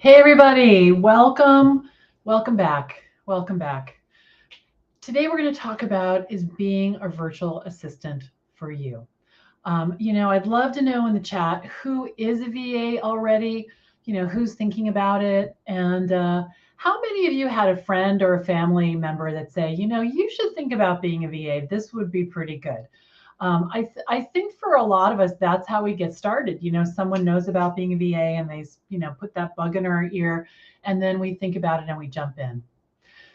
Hey everybody, welcome back, welcome back. Today we're going to talk about is being a virtual assistant for you. I'd love to know in the chat who is a VA already, who's thinking about it, and how many of you had a friend or a family member that say, you should think about being a VA. This would be pretty good. I think for a lot of us, that's how we get started. Someone knows about being a VA and they, put that bug in our ear, and then we think about it and we jump in.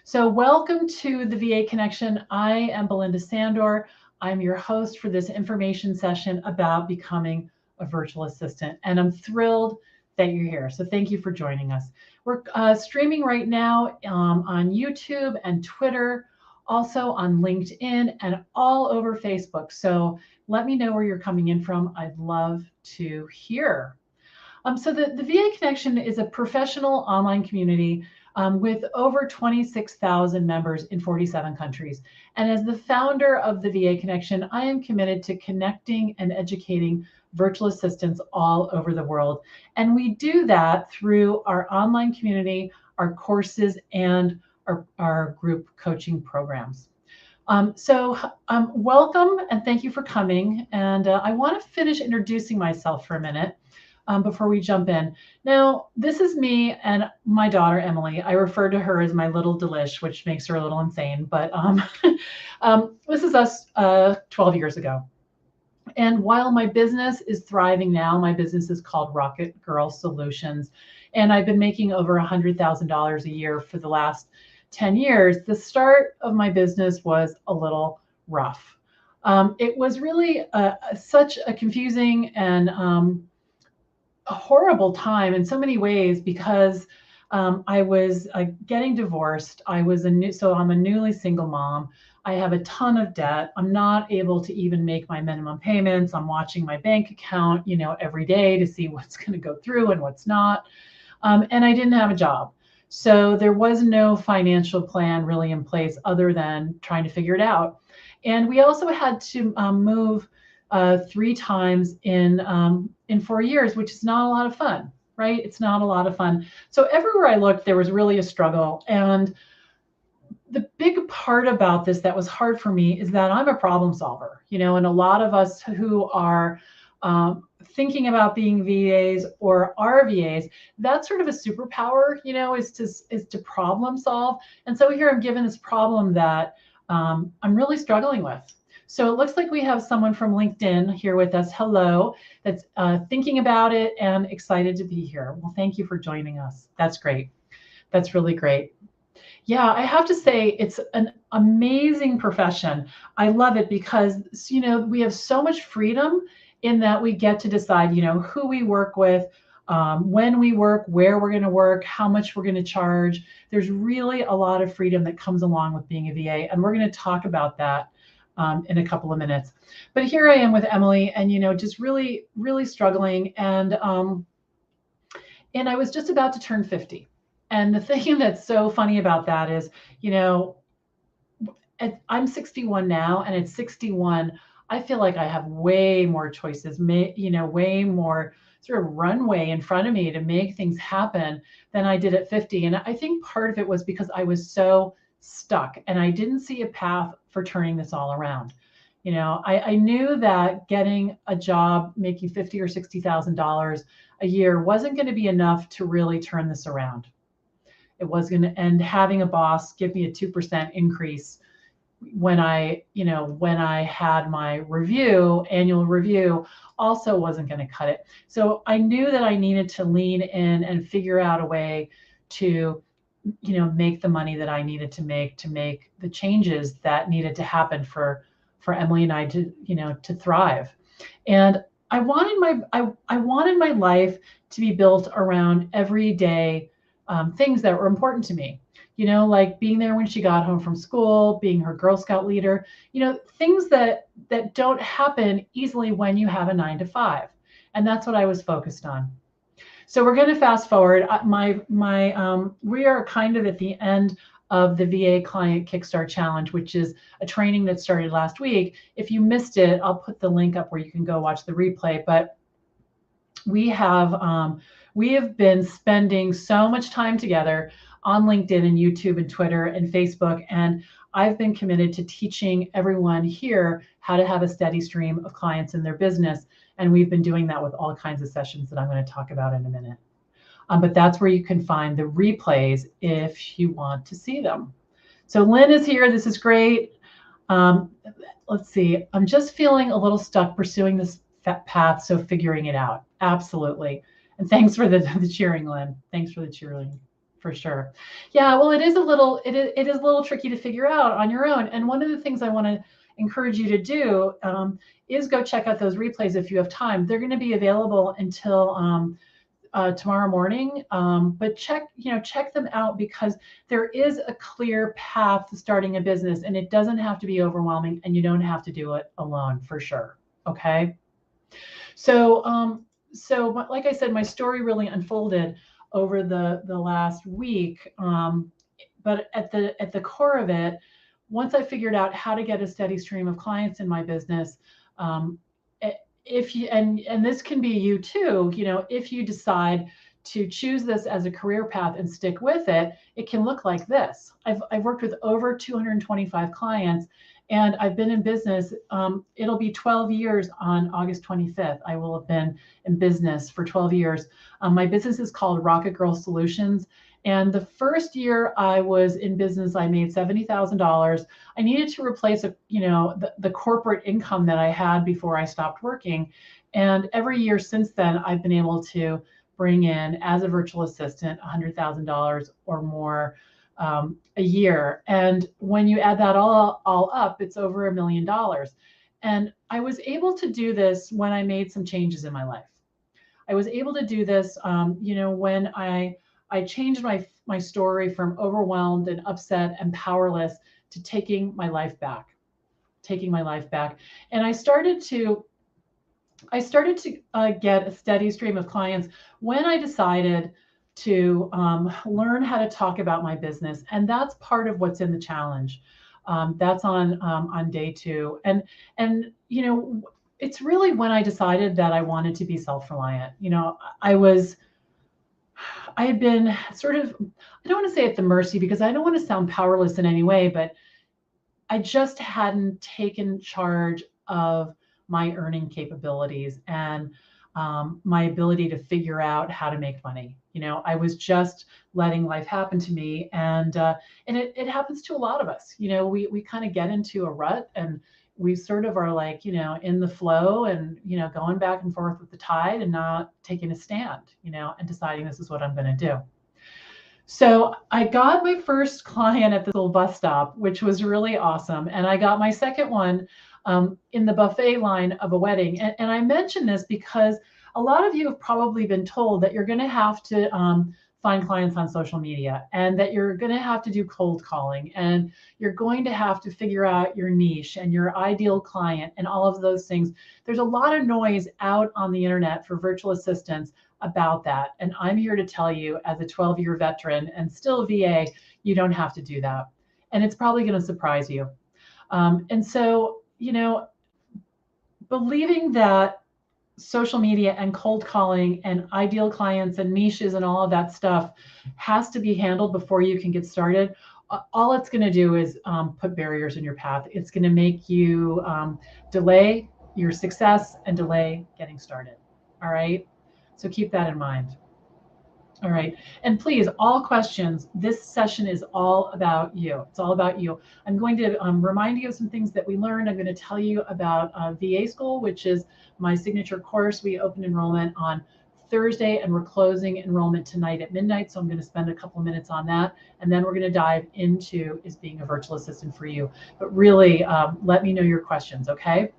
So welcome to the VA Connection. I am Belinda Sandor. I'm your host for this information session about becoming a virtual assistant, and I'm thrilled that you're here. So thank you for joining us. We're streaming right now on YouTube and Twitter, also on LinkedIn and all over Facebook. So let me know where you're coming in from. I'd love to hear. So the VA Connection is a professional online community with over 26,000 members in 47 countries. And as the founder of the VA Connection, I am committed to connecting and educating virtual assistants all over the world. And we do that through our online community, our courses, and our group coaching programs. Welcome and thank you for coming. And I want to finish introducing myself for a minute. Before we jump in. Now, this is me and my daughter, Emily. I refer to her as my little delish, which makes her a little insane, but this is us 12 years ago. And while my business is thriving now, my business is called Rocket Girl Solutions, and I've been making over $100,000 a year for the last 10 years. The start of my business was a little rough. It was really such a confusing and a horrible time in so many ways because I was getting divorced. I'm a newly single mom. I have a ton of debt. I'm not able to even make my minimum payments. I'm watching my bank account, every day to see what's going to go through and what's not. And I didn't have a job. So there was no financial plan really in place other than trying to figure it out. And we also had to move 3 times in 4 years, which is not a lot of fun, right? It's not a lot of fun. So everywhere I looked, there was really a struggle. And the big part about this that was hard for me is that I'm a problem solver, and a lot of us who are thinking about being VAs or are VAs, that's sort of a superpower, is to problem solve. And so here I'm given this problem that I'm really struggling with. So it looks like we have someone from LinkedIn here with us. Hello, that's thinking about it and excited to be here. Well, thank you for joining us. That's great. That's really great. Yeah, I have to say it's an amazing profession. I love it because, we have so much freedom in that we get to decide, who we work with, when we work, where we're going to work, how much we're going to charge. There's really a lot of freedom that comes along with being a VA, and we're going to talk about that in a couple of minutes. But here I am with Emily, and just really, really struggling, and I was just about to turn 50. And the thing that's so funny about that is, I'm 61 now, and at 61, I feel like I have way more choices, way more sort of runway in front of me to make things happen than I did at 50. And I think part of it was because I was so stuck and I didn't see a path for turning this all around. I knew that getting a job making $50,000 or $60,000 a year wasn't going to be enough to really turn this around. It was going to, and having a boss give me a 2% increase when I had my annual review, also wasn't going to cut it. So I knew that I needed to lean in and figure out a way to make the money that I needed to make the changes that needed to happen for Emily and I to thrive. And I wanted my life to be built around everyday things that were important to me, like being there when she got home from school, being her Girl Scout leader, things that don't happen easily when you have a 9-to-5. And that's what I was focused on. So we're going to fast forward. We are kind of at the end of the VA Client Kickstart Challenge, which is a training that started last week. If you missed it, I'll put the link up where you can go watch the replay. But we have We have been spending so much time together on LinkedIn and YouTube and Twitter and Facebook, and I've been committed to teaching everyone here how to have a steady stream of clients in their business. And we've been doing that with all kinds of sessions that I'm going to talk about in a minute. But that's where you can find the replays if you want to see them. So Lynn is here. This is great. Let's see. I'm just feeling a little stuck pursuing this path, so figuring it out. Absolutely. And thanks for the cheering, Lynn. Thanks for the cheering, for sure. Yeah, well, it is a little tricky to figure out on your own. And one of the things I want to encourage you to do is go check out those replays if you have time. They're going to be available until tomorrow morning, but check them out, because there is a clear path to starting a business, and it doesn't have to be overwhelming, and you don't have to do it alone, for sure. Okay. So like I said, my story really unfolded over the last week. But at the core of it, once I figured out how to get a steady stream of clients in my business, if you, and this can be you too, if you decide to choose this as a career path and stick with it, it can look like this. I've worked with over 225 clients, and I've been in business. It'll be 12 years on August 25th. I will have been in business for 12 years. My business is called Rocket Girl Solutions. And the first year I was in business, I made $70,000. I needed to replace the corporate income that I had before I stopped working. And every year since then, I've been able to bring in, as a virtual assistant, $100,000 or more a year. And when you add that all up, it's over $1 million. And I was able to do this when I made some changes in my life. I was able to do this, when I changed my story from overwhelmed and upset and powerless to taking my life back. And I started to get a steady stream of clients when I decided to learn how to talk about my business. And that's part of what's in the challenge. That's on day 2. And it's really when I decided that I wanted to be self-reliant. I had been sort of, I don't want to say at the mercy, because I don't want to sound powerless in any way, but I just hadn't taken charge of my earning capabilities and my ability to figure out how to make money. I was just letting life happen to me, and it happens to a lot of us. We kind of get into a rut, and we sort of are like, in the flow, and, going back and forth with the tide, and not taking a stand, and deciding this is what I'm going to do. So I got my first client at the little bus stop, which was really awesome. And I got my second one in the buffet line of a wedding. And I mention this because a lot of you have probably been told that you're going to have to find clients on social media, and that you're going to have to do cold calling, and you're going to have to figure out your niche and your ideal client and all of those things. There's a lot of noise out on the internet for virtual assistants about that. And I'm here to tell you, as a 12-year veteran and still VA, you don't have to do that. And it's probably going to surprise you. And so, believing that social media and cold calling and ideal clients and niches and all of that stuff has to be handled before you can get started, all it's going to do is put barriers in your path. It's going to make you delay your success and delay getting started. All right. So keep that in mind. All right. And please, all questions, this session is all about you. It's all about you. I'm going to remind you of some things that we learned. I'm going to tell you about VA School, which is my signature course. We opened enrollment on Thursday, and we're closing enrollment tonight at midnight. So I'm going to spend a couple minutes on that. And then we're going to dive into is being a virtual assistant for you. But really, let me know your questions, okay?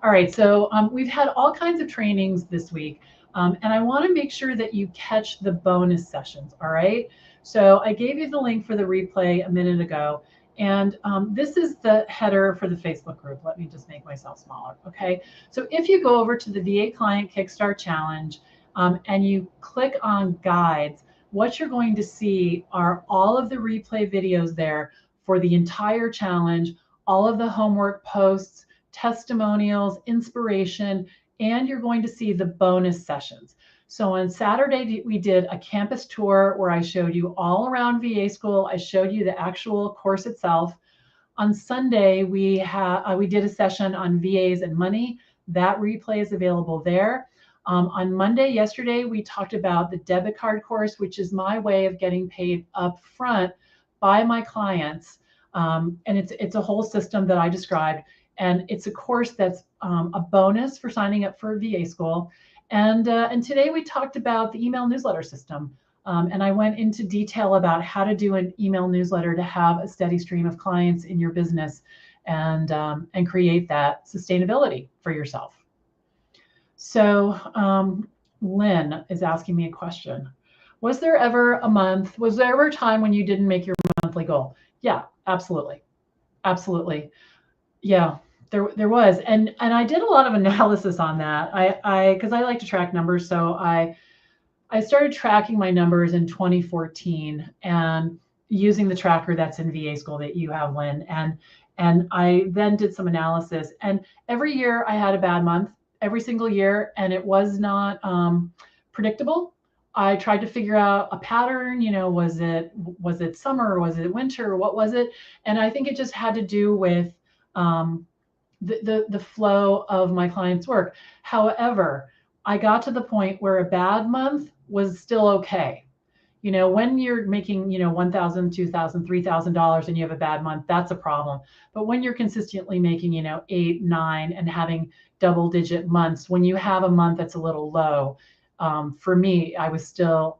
All right, so we've had all kinds of trainings this week. And I want to make sure that you catch the bonus sessions, all right? So I gave you the link for the replay a minute ago. And this is the header for the Facebook group. Let me just make myself smaller, okay? So if you go over to the VA Client Kickstart Challenge and you click on guides, what you're going to see are all of the replay videos there for the entire challenge, all of the homework posts, testimonials, inspiration, and you're going to see the bonus sessions. So on Saturday, we did a campus tour where I showed you all around VA school. I showed you the actual course itself. On Sunday, we did a session on VAs and money. That replay is available there. On Monday, yesterday, we talked about the debit card course, which is my way of getting paid up front by my clients. And it's a whole system that I described. And it's a course that's a bonus for signing up for VA school. And today we talked about the email newsletter system. And I went into detail about how to do an email newsletter to have a steady stream of clients in your business and create that sustainability for yourself. So Lynn is asking me a question. Was there ever a time when you didn't make your monthly goal? Yeah, absolutely. Absolutely. Yeah, there was. And I did a lot of analysis on that. Because I like to track numbers. So I started tracking my numbers in 2014 and using the tracker that's in VA school that you have, Lynn. And I then did some analysis. And every year I had a bad month, every single year, and it was not predictable. I tried to figure out a pattern. Was it summer? Was it winter? What was it? And I think it just had to do with the flow of my clients' work. However, I got to the point where a bad month was still okay. When you're making, $1,000, $2,000, $3,000 and you have a bad month, that's a problem. But when you're consistently making, 8, 9 and having double digit months, when you have a month that's a little low, for me, I was still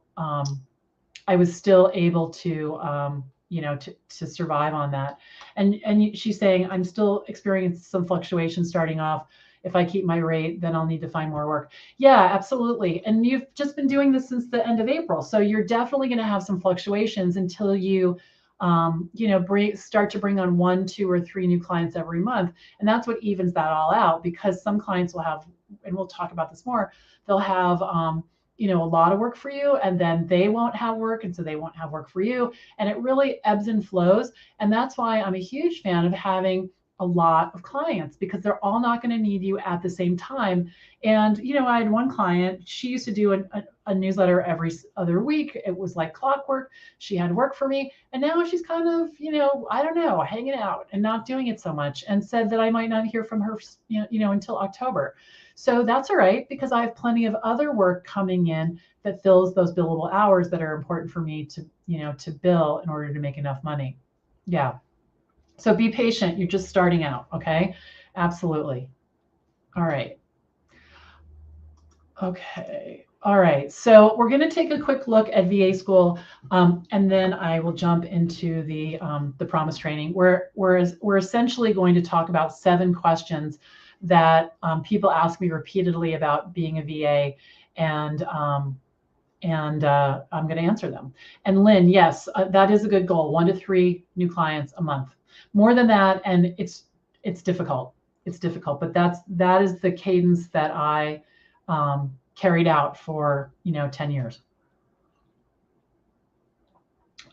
able to, to survive on that. And she's saying, I'm still experiencing some fluctuations starting off. If I keep my rate, then I'll need to find more work. Yeah, absolutely. And you've just been doing this since the end of April. So you're definitely going to have some fluctuations until you, start to bring on 1, 2, or 3 new clients every month. And that's what evens that all out, because some clients will have, and we'll talk about this more, they'll have, a lot of work for you, and then they won't have work. And so they won't have work for you. And it really ebbs and flows. And that's why I'm a huge fan of having a lot of clients, because they're all not going to need you at the same time. And, I had one client, she used to do a newsletter every other week. It was like clockwork. She had work for me. And now she's kind of, I don't know, hanging out and not doing it so much, and said that I might not hear from her, until October. So that's all right, because I have plenty of other work coming in that fills those billable hours that are important for me to, to bill in order to make enough money. Yeah. So be patient. You're just starting out. Okay. Absolutely. All right. Okay. All right. So we're going to take a quick look at VA school, and then I will jump into the promise training, where we're essentially going to talk about 7 questions that people ask me repeatedly about being a VA, and I'm going to answer them. And Lynn, yes, that is a good goal. 1 to 3 new clients a month. More than that, and it's difficult. It's difficult, but that is the cadence that I carried out for 10 years.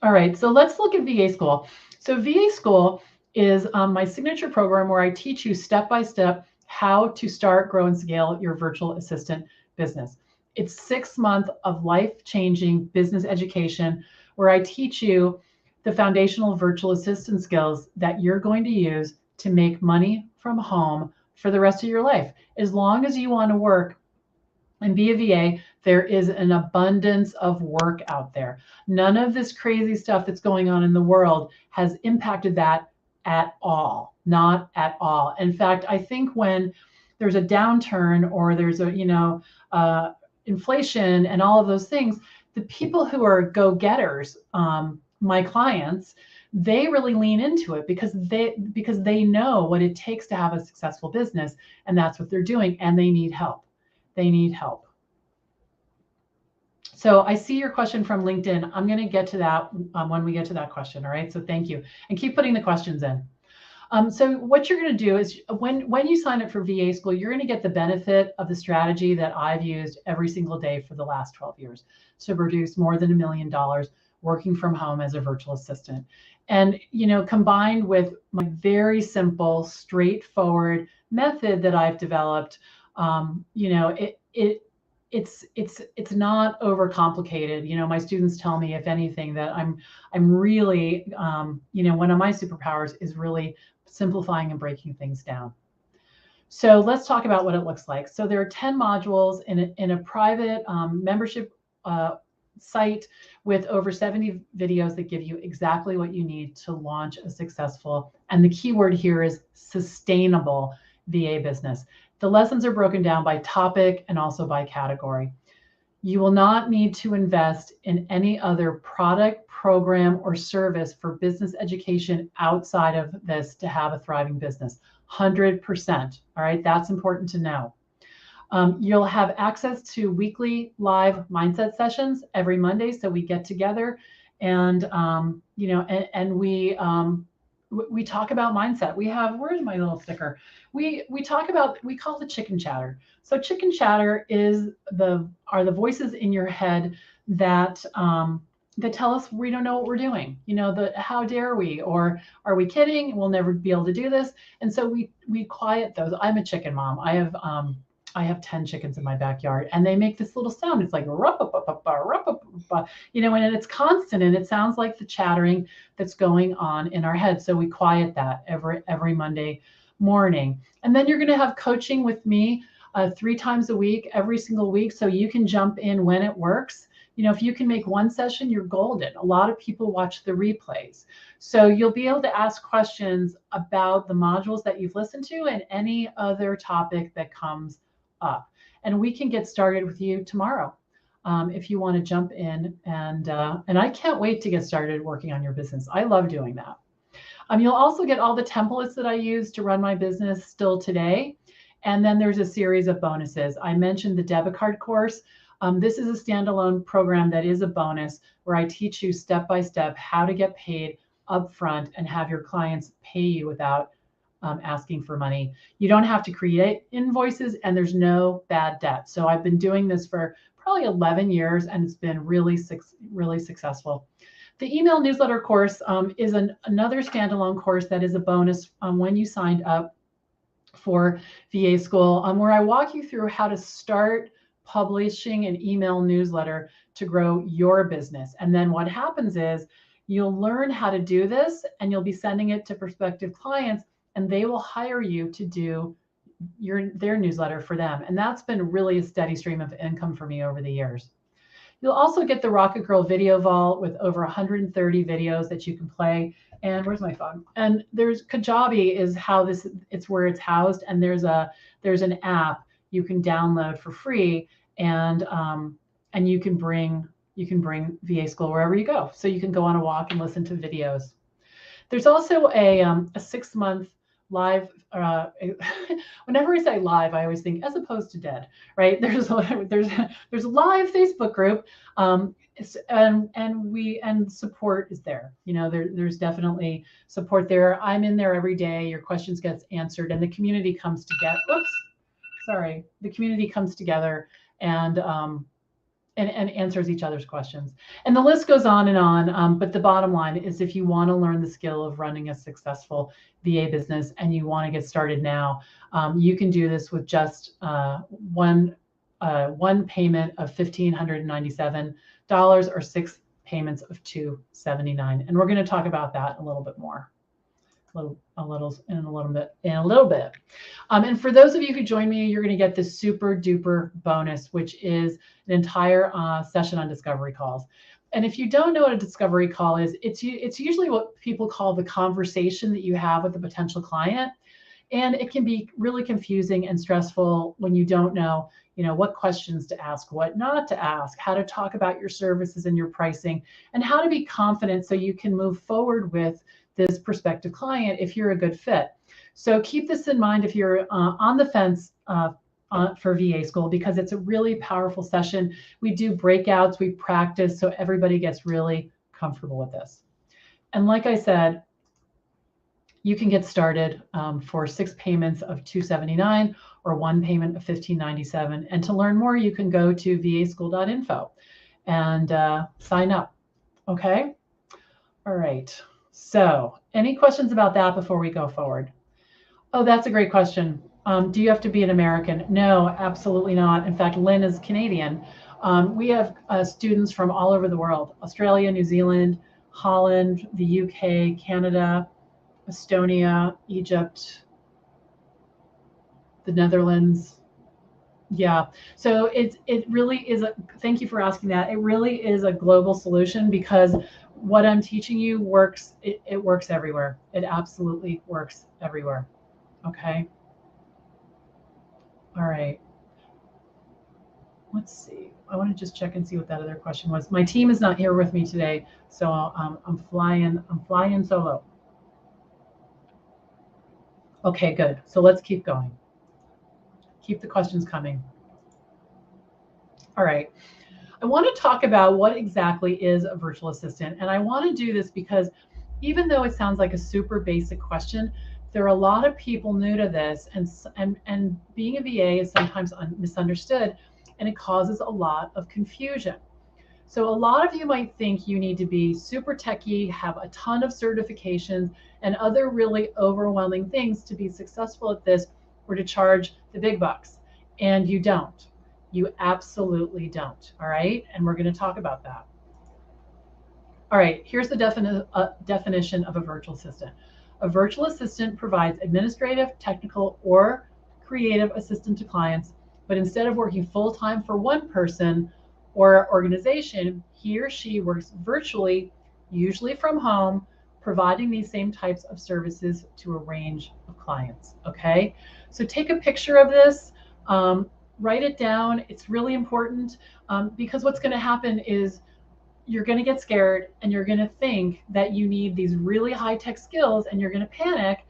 All right, so let's look at VA school. So VA school is my signature program where I teach you step by step how to start, grow, and scale your virtual assistant business. It's 6 months of life-changing business education where I teach you the foundational virtual assistant skills that you're going to use to make money from home for the rest of your life. As long as you want to work and be a VA, there is an abundance of work out there. None of this crazy stuff that's going on in the world has impacted that at all. Not at all. In fact, I think when there's a downturn or there's a, inflation and all of those things, the people who are go-getters, my clients, they really lean into it because they know what it takes to have a successful business, and that's what they're doing, and they need help. They need help. So I see your question from LinkedIn. I'm going to get to that when we get to that question. All right. So thank you, and keep putting the questions in. So what you're going to do is when you sign up for VA school, you're going to get the benefit of the strategy that I've used every single day for the last 12 years to produce more than $1 million working from home as a virtual assistant. And, combined with my very simple, straightforward method that I've developed You know, it's not overcomplicated. You know, my students tell me, if anything, that I'm really, you know, one of my superpowers is really simplifying and breaking things down. So let's talk about what it looks like. So there are 10 modules in a private membership site with over 70 videos that give you exactly what you need to launch a successful, and the key word here is sustainable, VA business. The lessons are broken down by topic and also by category. You will not need to invest in any other product, program, or service for business education outside of this to have a thriving business. 100%. All right, that's important to know. You'll have access to weekly live mindset sessions every Monday. So we get together and, you know, and we talk about mindset. We have, where's my little sticker? We talk about, we call it chicken chatter. So chicken chatter are the voices in your head that, that tell us we don't know what we're doing. You know, the how dare we, or are we kidding? We'll never be able to do this. And so we quiet those. I'm a chicken mom. I have 10 chickens in my backyard, and they make this little sound. It's like, you know, and it's constant, and it sounds like the chattering that's going on in our head. So we quiet that every Monday morning. And then you're going to have coaching with me 3 times a week, every single week. So you can jump in when it works. You know, if you can make one session, you're golden. A lot of people watch the replays. So you'll be able to ask questions about the modules that you've listened to and any other topic that comes up. And we can get started with you tomorrow if you want to jump in. And I can't wait to get started working on your business. I love doing that. You'll also get all the templates that I use to run my business still today. And then there's a series of bonuses. I mentioned the debit card course. This is a standalone program that is a bonus where I teach you step by step how to get paid upfront and have your clients pay you without asking for money. You don't have to create invoices, and there's no bad debt. So I've been doing this for probably 11 years, and it's been really successful. The email newsletter course is another standalone course that is a bonus when you signed up for VA School, where I walk you through how to start publishing an email newsletter to grow your business. And then what happens is you'll learn how to do this, and you'll be sending it to prospective clients, and they will hire you to do their newsletter for them. And that's been really a steady stream of income for me over the years. You'll also get the Rocket Girl Video Vault with over 130 videos that you can play. And where's my phone? And there's Kajabi is how it's where it's housed. And there's an app you can download for free, and you can bring VA School wherever you go. So you can go on a walk and listen to videos. There's also a 6-month live. Whenever I say live, I always think as opposed to dead, right? There's a live Facebook group, and support is there. You know, there's definitely support there. I'm in there every day. Your questions get answered, and the community comes together. The community comes together and answers each other's questions. And the list goes on and on. But the bottom line is, if you want to learn the skill of running a successful VA business and you want to get started now, you can do this with just one payment of $1,597 or 6 payments of $279. And we're going to talk about that a little bit more. A little bit. And for those of you who join me, you're going to get the super duper bonus, which is an entire session on discovery calls. And if you don't know what a discovery call is, it's usually what people call the conversation that you have with a potential client. And it can be really confusing and stressful when you don't know, you know, what questions to ask, what not to ask, how to talk about your services and your pricing, and how to be confident so you can move forward with this prospective client if you're a good fit. So keep this in mind if you're on the fence for VA School, because it's a really powerful session. We do breakouts, we practice, so everybody gets really comfortable with this. And like I said, you can get started for 6 payments of $279 or 1 payment of $1,597. And to learn more, you can go to vaschool.info and sign up. Okay? All right. So any questions about that before we go forward? Oh, that's a great question. Do you have to be an American? No, absolutely not. In fact, Lynn is Canadian. We have students from all over the world: Australia, New Zealand, Holland, the UK, Canada, Estonia, Egypt, the Netherlands. Yeah. So it really is a, thank you for asking that. It really is a global solution because what I'm teaching you works, it works everywhere. It absolutely works everywhere. Okay. All right. Let's see. I want to just check and see what that other question was. My team is not here with me today, so I'm flying. I'm flying solo. Okay, good. So let's keep going. Keep the questions coming. All right. I want to talk about what exactly is a virtual assistant, and I want to do this because even though it sounds like a super basic question, there are a lot of people new to this, and being a VA is sometimes misunderstood, and it causes a lot of confusion. So a lot of you might think you need to be super techie, have a ton of certifications and other really overwhelming things to be successful at this or to charge the big bucks. And you don't. You absolutely don't. All right. And we're going to talk about that. All right. Here's the definition of a virtual assistant. A virtual assistant provides administrative, technical, or creative assistance to clients, but instead of working full time for one person or organization, he or she works virtually, usually from home, providing these same types of services to a range of clients. Okay, so take a picture of this, write it down. It's really important because what's going to happen is you're going to get scared and you're going to think that you need these really high tech skills and you're going to panic,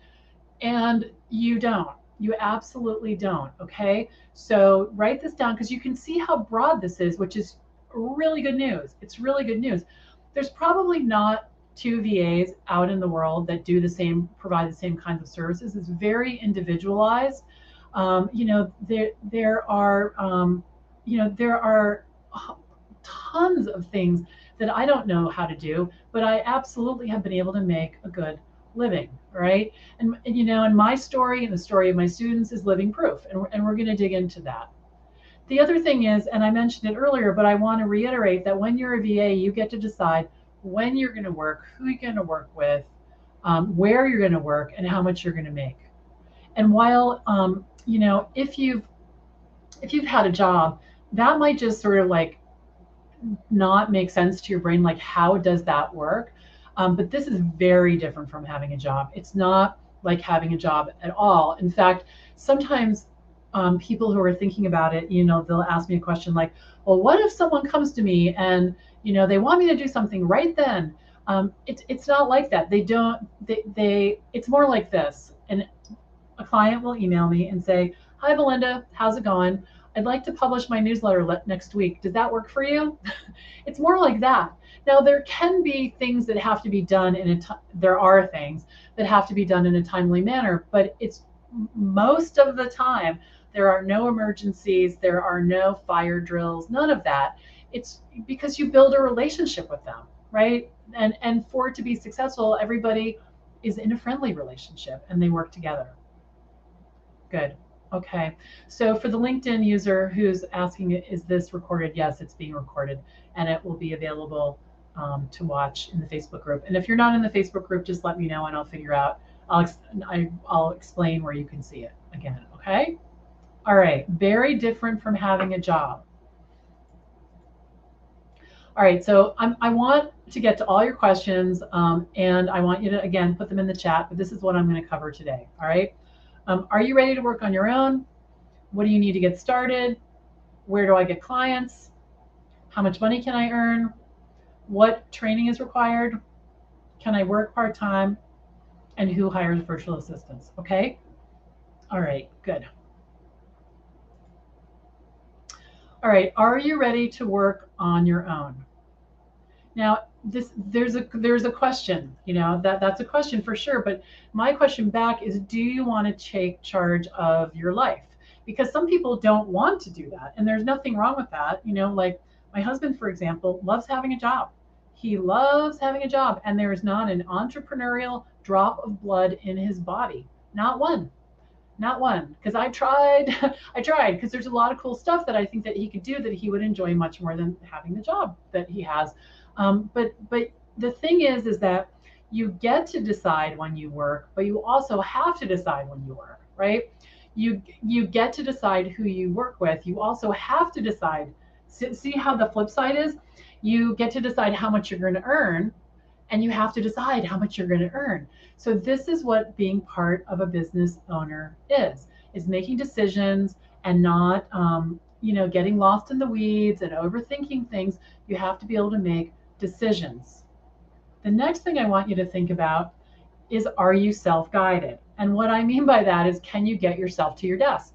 and you don't. You absolutely don't. Okay. So write this down because you can see how broad this is, which is really good news. It's really good news. There's probably not two VAs out in the world that do the same, provide the same kinds of services. It's very individualized. There are, there are tons of things that I don't know how to do, but I absolutely have been able to make a good living, right? And my story and the story of my students is living proof, and we're going to dig into that. The other thing is, and I mentioned it earlier, but I want to reiterate that when you're a VA, you get to decide when you're going to work, who you're going to work with, where you're going to work, and how much you're going to make. And while if you've had a job, that might just sort of like not make sense to your brain, like how does that work? But this is very different from having a job. It's not like having a job at all. In fact, sometimes people who are thinking about it, they'll ask me a question like, well, what if someone comes to me and they want me to do something right then? It's not like that. They don't. It's more like this. And a client will email me and say, hi, Belinda, how's it going? I'd like to publish my newsletter next week. Does that work for you? It's more like that. Now, there can be things that have to be done there are things that have to be done in a timely manner, but it's most of the time, there are no emergencies, there are no fire drills, none of that. It's because you build a relationship with them, right? And for it to be successful, everybody is in a friendly relationship and they work together. Good. Okay. So for the LinkedIn user who's asking, is this recorded? Yes, it's being recorded, and it will be available to watch in the Facebook group. And if you're not in the Facebook group, just let me know and I'll figure out, I'll explain where you can see it again. Okay. All right. Very different from having a job. All right. So I want to get to all your questions, and I want you to, again, put them in the chat, but this is what I'm going to cover today. All right. Are you ready to work on your own? What do you need to get started? Where do I get clients? How much money can I earn? What training is required? Can I work part-time? And who hires virtual assistants? Okay. All right, good. All right, are you ready to work on your own? Now, there's a question, that's a question for sure, but my question back is, do you want to take charge of your life? Because some people don't want to do that, and there's nothing wrong with that. Like my husband, for example, loves having a job. He loves having a job, and there is not an entrepreneurial drop of blood in his body, not one. Not one, because I tried. I tried because there's a lot of cool stuff that I think that he could do that he would enjoy much more than having the job that he has. But the thing is that you get to decide when you work, but you also have to decide when you work, right? You get to decide who you work with. You also have to decide. See how the flip side is? You get to decide how much you're going to earn, and you have to decide how much you're going to earn. So this is what being part of a business owner is making decisions and not getting lost in the weeds and overthinking things. You have to be able to make decisions. The next thing I want you to think about is, are you self-guided? And what I mean by that is, can you get yourself to your desk?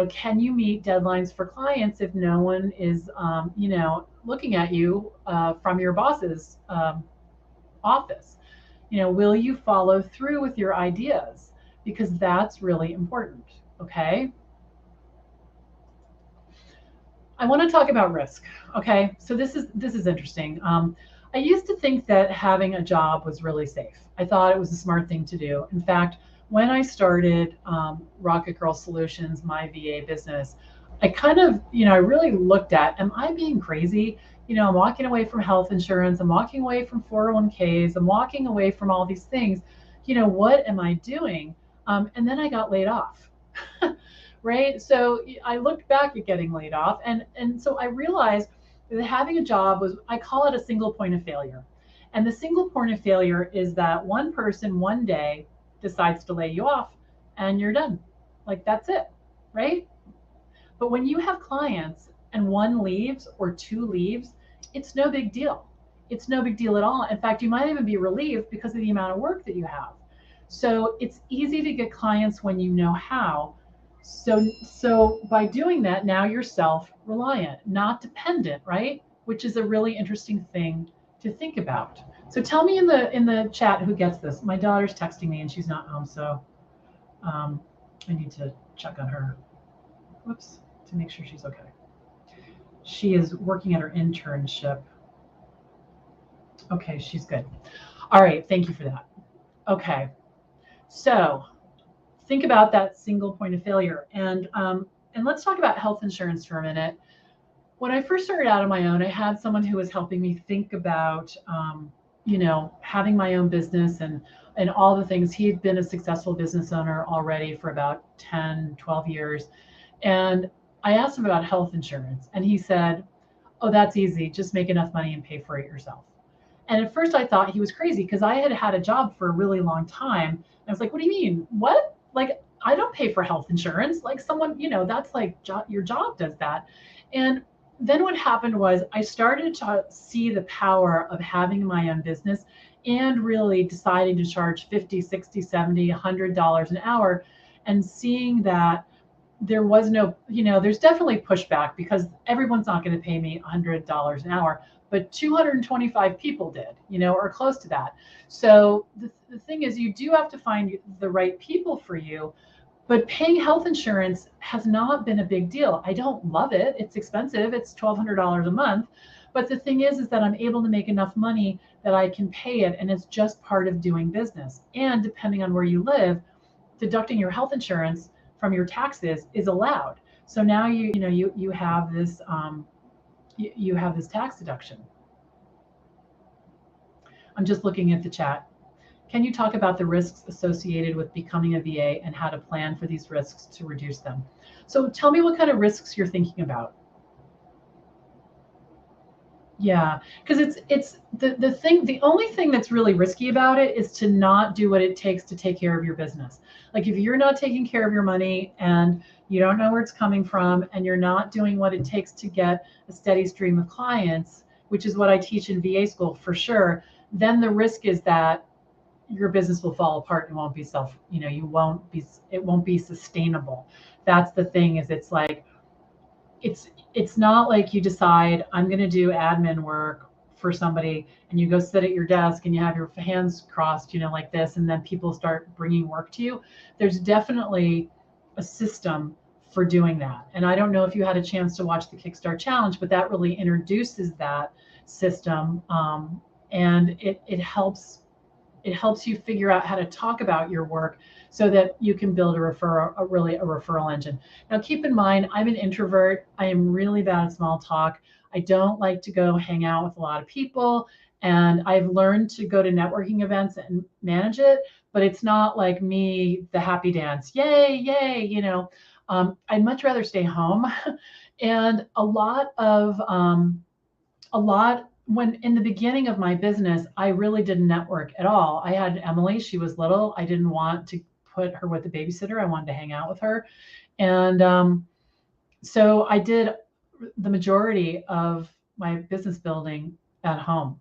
Can you meet deadlines for clients if no one is looking at you from your boss's office? Will you follow through with your ideas? Because that's really important. Okay. I want to talk about risk. Okay. So this is interesting. I used to think that having a job was really safe. I thought it was a smart thing to do. In fact, when I started Rocket Girl Solutions, my VA business, I kind of, I really looked at, am I being crazy? I'm walking away from health insurance. I'm walking away from 401ks. I'm walking away from all these things. What am I doing? And then I got laid off. Right? So I looked back at getting laid off, and so I realized that having a job was, I call it a single point of failure. And the single point of failure is that one person one day decides to lay you off and you're done. Like that's it, right? But when you have clients and one leaves or two leaves, it's no big deal. It's no big deal at all. In fact, you might even be relieved because of the amount of work that you have. So it's easy to get clients when you know how. So by doing that, now you're self-reliant, not dependent, right? Which is a really interesting thing to think about. So tell me in the chat who gets this. My daughter's texting me and she's not home, so um, I need to check on her. Whoops, to make sure she's okay. She is working at her internship. Okay, she's good. All right, thank you for that. Okay, so think about that single point of failure, and let's talk about health insurance for a minute. When I first started out on my own, I had someone who was helping me think about, having my own business and all the things. He had been a successful business owner already for about 10, 12 years. And I asked him about health insurance, and he said, "Oh, that's easy. Just make enough money and pay for it yourself." And at first I thought he was crazy because I had had a job for a really long time. And I was like, "What do you mean? What? Like, I don't pay for health insurance. Like someone, that's like your job does that." And then what happened was I started to see the power of having my own business and really deciding to charge 50, 60, 70, $100 an hour, and seeing that there was no, there's definitely pushback because everyone's not going to pay me $100 an hour, but 225 people did, or close to that. So the thing is, you do have to find the right people for you, but paying health insurance has not been a big deal. I don't love it. It's expensive. It's $1,200 a month. But the thing is that I'm able to make enough money that I can pay it. And it's just part of doing business. And depending on where you live, deducting your health insurance from your taxes is allowed. So now you have this you have this tax deduction. I'm just looking at the chat. Can you talk about the risks associated with becoming a VA and how to plan for these risks to reduce them? So tell me what kind of risks you're thinking about. Yeah, because it's the only thing that's really risky about it is to not do what it takes to take care of your business. Like if you're not taking care of your money and you don't know where it's coming from and you're not doing what it takes to get a steady stream of clients, which is what I teach in VA school for sure, then the risk is that your business will fall apart and won't be it won't be sustainable. That's the thing, is it's like it's not like you decide I'm going to do admin work for somebody and you go sit at your desk and you have your hands crossed, like this, and then people start bringing work to you. There's definitely a system for doing that. And I don't know if you had a chance to watch the Kickstart Challenge, but that really introduces that system, and it helps It helps you figure out how to talk about your work so that you can build a referral engine. Now, keep in mind, I'm an introvert. I am really bad at small talk. I don't like to go hang out with a lot of people. And I've learned to go to networking events and manage it, but it's not like me, the happy dance, yay, yay, I'd much rather stay home. And when in the beginning of my business, I really didn't network at all. I had Emily, she was little. I didn't want to put her with a babysitter. I wanted to hang out with her. And so I did the majority of my business building at home.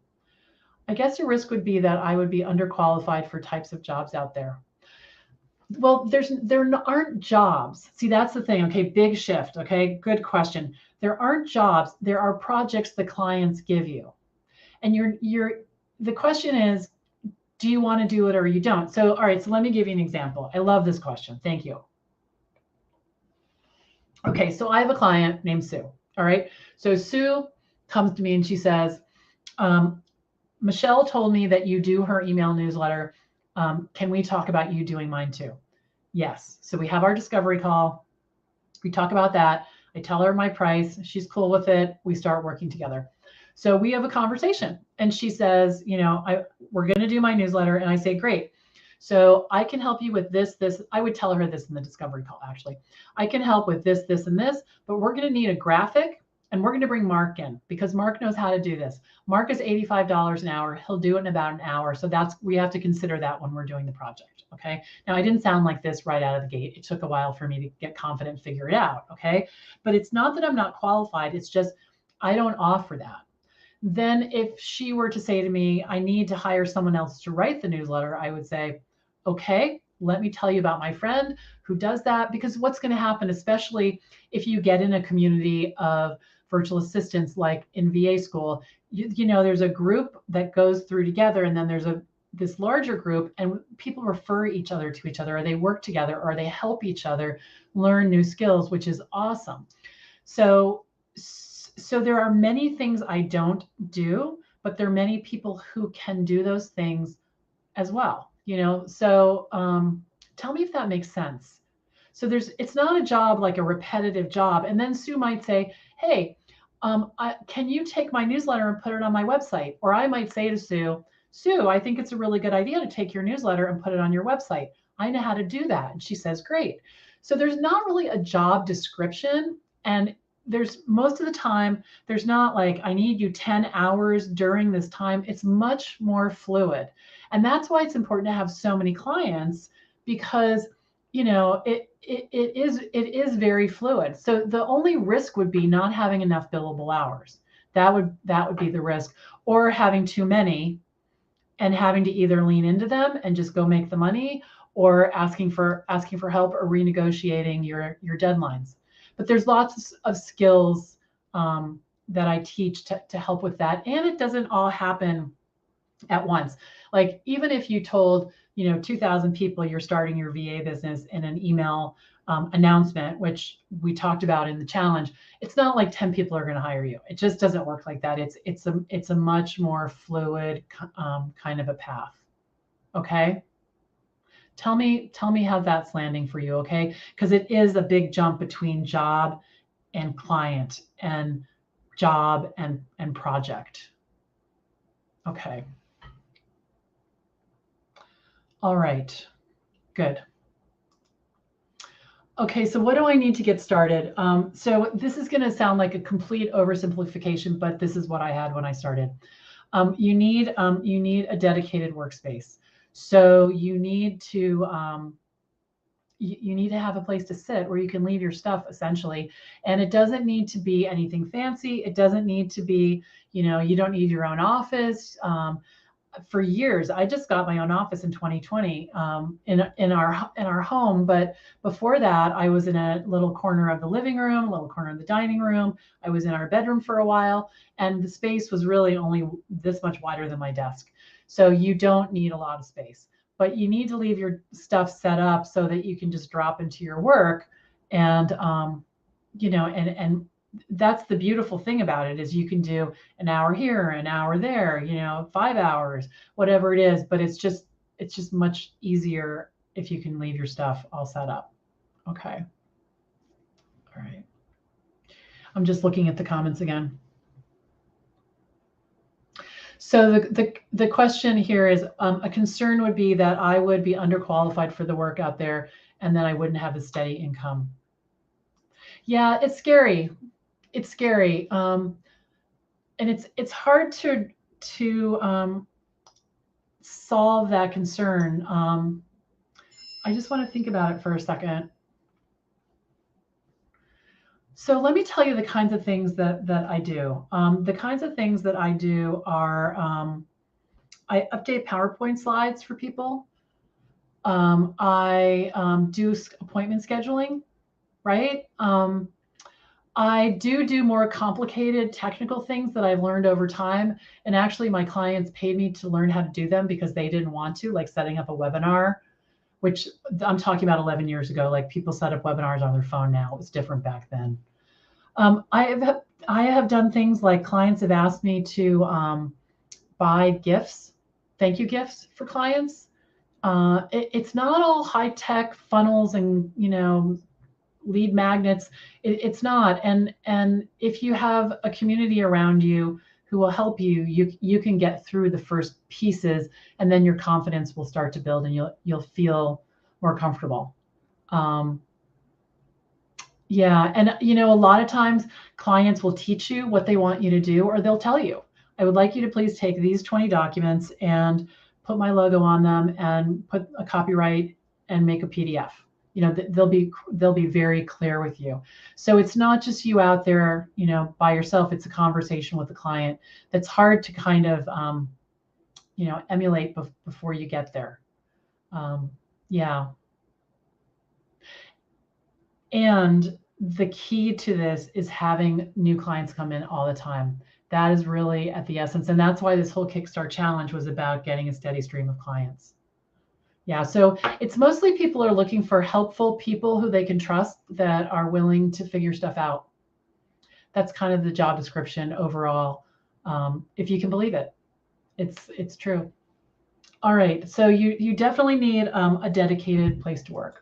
I guess your risk would be that I would be underqualified for types of jobs out there. Well, there aren't jobs. See, that's the thing. Okay, big shift. Okay, good question. There aren't jobs. There are projects the clients give you, and the question is, do you want to do it or you don't? So, all right. So let me give you an example. I love this question. Thank you. Okay, so I have a client named Sue. All right. So Sue comes to me and she says, Michelle told me that you do her email newsletter. Can we talk about you doing mine too? Yes. So we have our discovery call. We talk about that. I tell her my price. She's cool with it. We start working together. So we have a conversation and she says, we're going to do my newsletter. And I say, great. So I can help you with this. I would tell her this in the discovery call, actually. I can help with this, and this, but we're going to need a graphic. And we're going to bring Mark in because Mark knows how to do this. Mark is $85 an hour. He'll do it in about an hour. So we have to consider that when we're doing the project. Okay. Now, I didn't sound like this right out of the gate. It took a while for me to get confident and figure it out. Okay. But it's not that I'm not qualified. It's just I don't offer that. Then if she were to say to me, I need to hire someone else to write the newsletter, I would say, okay, let me tell you about my friend who does that. Because what's going to happen, especially if you get in a community of virtual assistants like in VA school, there's a group that goes through together, and then there's this larger group, and people refer each other to each other, or they work together, or they help each other learn new skills, which is awesome. So there are many things I don't do, but there are many people who can do those things as well. So tell me if that makes sense. So it's not a job like a repetitive job. And then Sue might say, hey, can you take my newsletter and put it on my website? Or I might say to Sue, I think it's a really good idea to take your newsletter and put it on your website. I know how to do that. And she says, great. So there's not really a job description. And most of the time, there's not like, I need you 10 hours during this time. It's much more fluid. And that's why it's important to have so many clients, because it is very fluid. So the only risk would be not having enough billable hours. That would be the risk, or having too many and having to either lean into them and just go make the money, or asking for help or renegotiating your deadlines. But there's lots of skills that I teach to help with that. And it doesn't all happen at once. Like even if you told 2,000 people you're starting your VA business in an email announcement, which we talked about in the challenge, it's not like 10 people are going to hire you. It just doesn't work like that. It's a much more fluid kind of a path. Okay. Tell me how that's landing for you. Okay. Because it is a big jump between job and client, and job and project. Okay. All right, good. Okay, so what do I need to get started? So this is going to sound like a complete oversimplification, but this is what I had when I started. You need a dedicated workspace. So you need to have a place to sit where you can leave your stuff, essentially. And it doesn't need to be anything fancy. It doesn't need to be, you don't need your own office. For years, I just got my own office in 2020 in our home. But before that, I was in a little corner of the living room, a little corner of the dining room. I was in our bedroom for a while, and the space was really only this much wider than my desk. So you don't need a lot of space, but you need to leave your stuff set up so that you can just drop into your work. And and that's the beautiful thing about it, is you can do an hour here, an hour there, 5 hours, whatever it is. But it's just it's just much easier if you can leave your stuff all set up. Okay. All right. I'm just looking at the comments again. So the question here is, a concern would be that I would be underqualified for the work out there, and then I wouldn't have a steady income. Yeah, it's scary. It's scary, and it's hard to solve that concern. I just want to think about it for a second. So let me tell you the kinds of things that I do. The kinds of things that I do are, I update PowerPoint slides for people. I do appointment scheduling, right? I do more complicated technical things that I've learned over time. And actually, my clients paid me to learn how to do them because they didn't want to, like setting up a webinar, which I'm talking about 11 years ago. Like people set up webinars on their phone now. It was different back then. I have done things like clients have asked me to buy gifts, thank you gifts for clients. It's not all high tech funnels and lead magnets. It's not. And if you have a community around you who will help you, you can get through the first pieces, and then your confidence will start to build, and you'll feel more comfortable. Yeah, and a lot of times clients will teach you what they want you to do, or they'll tell you, I would like you to please take these 20 documents and put my logo on them and put a copyright and make a PDF. They'll be very clear with you. So it's not just you out there, by yourself. It's a conversation with the client that's hard to kind of, emulate before you get there. Yeah. And the key to this is having new clients come in all the time. That is really at the essence. And that's why this whole Kickstart challenge was about getting a steady stream of clients. Yeah, so it's mostly people are looking for helpful people who they can trust that are willing to figure stuff out. That's kind of the job description overall, if you can believe it. It's true. All right, so you definitely need a dedicated place to work.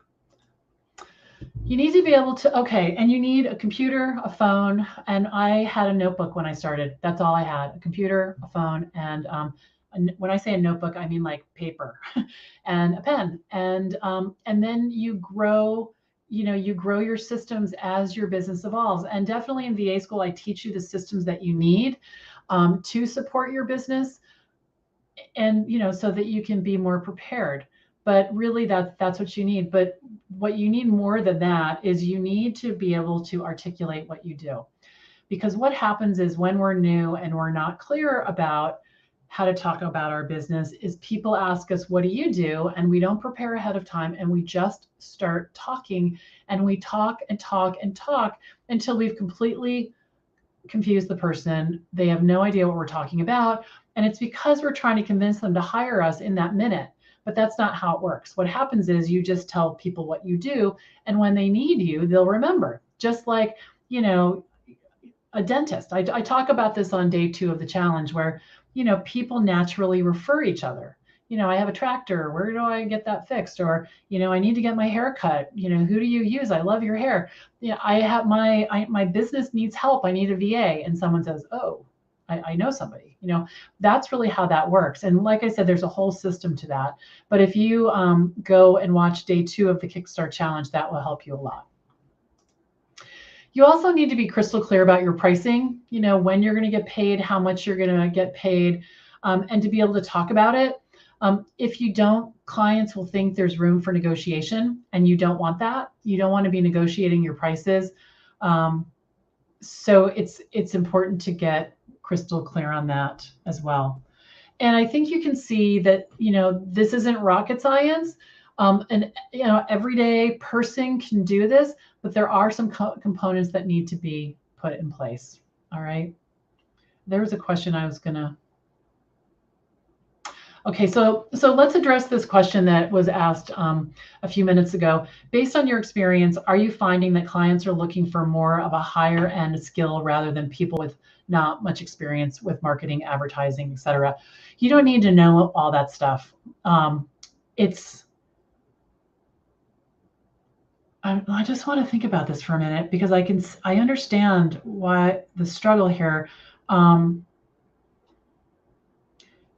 You need to be able to, okay, and you need a computer, a phone, and I had a notebook when I started. That's all I had, a computer, a phone, and when I say a notebook, I mean like paper and a pen. And then you grow your systems as your business evolves. And definitely in VA school, I teach you the systems that you need to support your business, and so that you can be more prepared. But really that's what you need. But what you need more than that is you need to be able to articulate what you do. Because what happens is when we're new and we're not clear about how to talk about our business, is people ask us, what do you do? And we don't prepare ahead of time, and we just start talking, and we talk and talk and talk until we've completely confused the person. They have no idea what we're talking about. And it's because we're trying to convince them to hire us in that minute. But that's not how it works. What happens is you just tell people what you do, and when they need you, they'll remember. Just like, a dentist. I talk about this on day 2 of the challenge, where, people naturally refer each other. I have a tractor. Where do I get that fixed? Or, I need to get my hair cut. Who do you use? I love your hair. I have my business needs help. I need a VA. And someone says, oh, I know somebody. That's really how that works. And like I said, there's a whole system to that. But if you go and watch day 2 of the Kickstart challenge, that will help you a lot. You also need to be crystal clear about your pricing, when you're going to get paid, how much you're going to get paid, and to be able to talk about it. If you don't, clients will think there's room for negotiation, and you don't want that. You don't want to be negotiating your prices. So it's important to get crystal clear on that as well. And I think you can see that, this isn't rocket science. And everyday person can do this, but there are some components that need to be put in place. All right. There was a question I was gonna. Okay, so let's address this question that was asked a few minutes ago. Based on your experience, are you finding that clients are looking for more of a higher end skill rather than people with not much experience with marketing, advertising, etc.? You don't need to know all that stuff. it's, I just want to think about this for a minute because I understand why the struggle here. Um,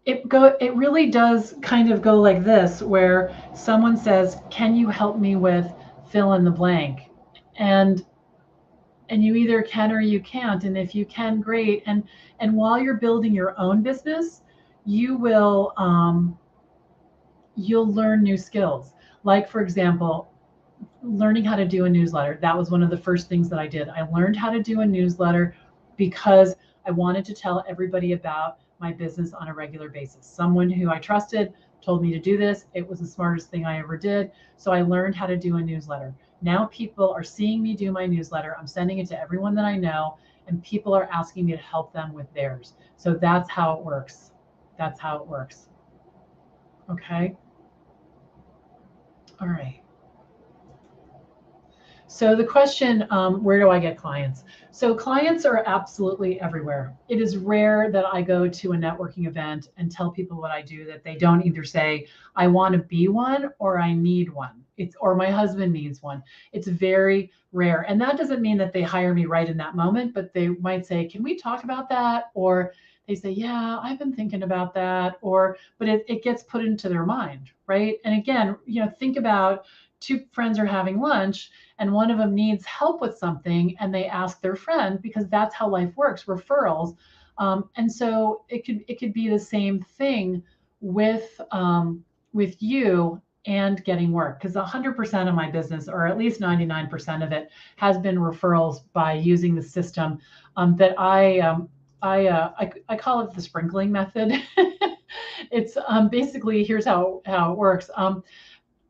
it really does kind of go like this, where someone says, "Can you help me with fill in the blank?" And you either can or you can't. And if you can, great. And while you're building your own business, you will you'll learn new skills. Like, for example, learning how to do a newsletter. That was one of the first things that I did. I learned how to do a newsletter because I wanted to tell everybody about my business on a regular basis. Someone who I trusted told me to do this. It was the smartest thing I ever did. So I learned how to do a newsletter. Now people are seeing me do my newsletter. I'm sending it to everyone that I know, and people are asking me to help them with theirs. So that's how it works. That's how it works. Okay. All right. So the question, where do I get clients? So clients are absolutely everywhere. It is rare that I go to a networking event and tell people what I do that they don't either say, I want to be one or I need one. It's, or my husband needs one. It's very rare. And that doesn't mean that they hire me right in that moment, but they might say, can we talk about that? Or they say, yeah, I've been thinking about that. Or, but it gets put into their mind, right? And again, think about two friends are having lunch and one of them needs help with something and they ask their friend, because that's how life works, referrals. And so it could be the same thing with you and getting work, because 100% of my business, or at least 99% of it, has been referrals by using the system that I call it the sprinkling method. It's basically, here's how it works.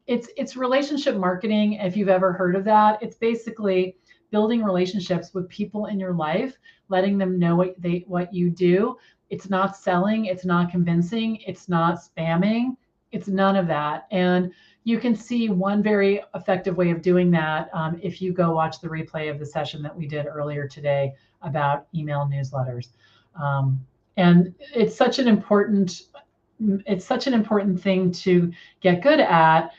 It's relationship marketing, if you've ever heard of that. It's basically building relationships with people in your life, letting them know what you do. It's not selling, it's not convincing, it's not spamming, it's none of that. And you can see one very effective way of doing that if you go watch the replay of the session that we did earlier today about email newsletters. And it's such an important thing to get good at,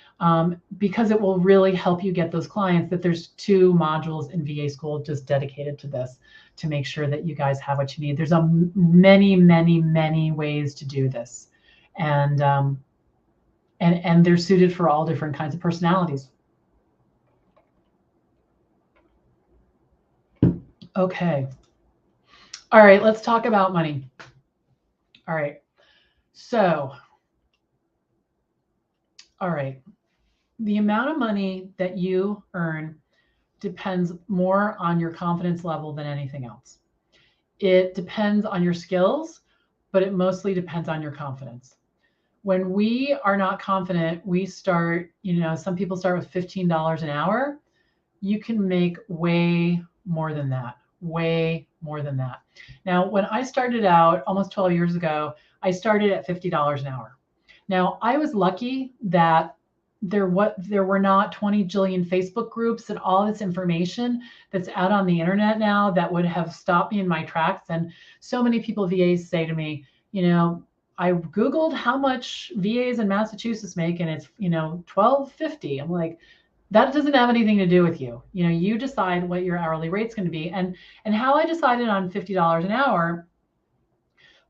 because it will really help you get those clients. That there's 2 modules in VA school just dedicated to this, to make sure that you guys have what you need. There's many ways to do this, and they're suited for all different kinds of personalities. Okay. All right, let's talk about money. All right. So, all right. The amount of money that you earn depends more on your confidence level than anything else. It depends on your skills, but it mostly depends on your confidence. When we are not confident, we start, some people start with $15 an hour. You can make way more than that, way more than that. Now, when I started out almost 12 years ago, I started at $50 an hour. Now, I was lucky that there were not 20 jillion Facebook groups and all this information that's out on the internet now that would have stopped me in my tracks. And so many people, VAs, say to me, I Googled how much VAs in Massachusetts make, and it's, $12.50. I'm like, that doesn't have anything to do with you. You decide what your hourly rate's going to be. And how I decided on $50 an hour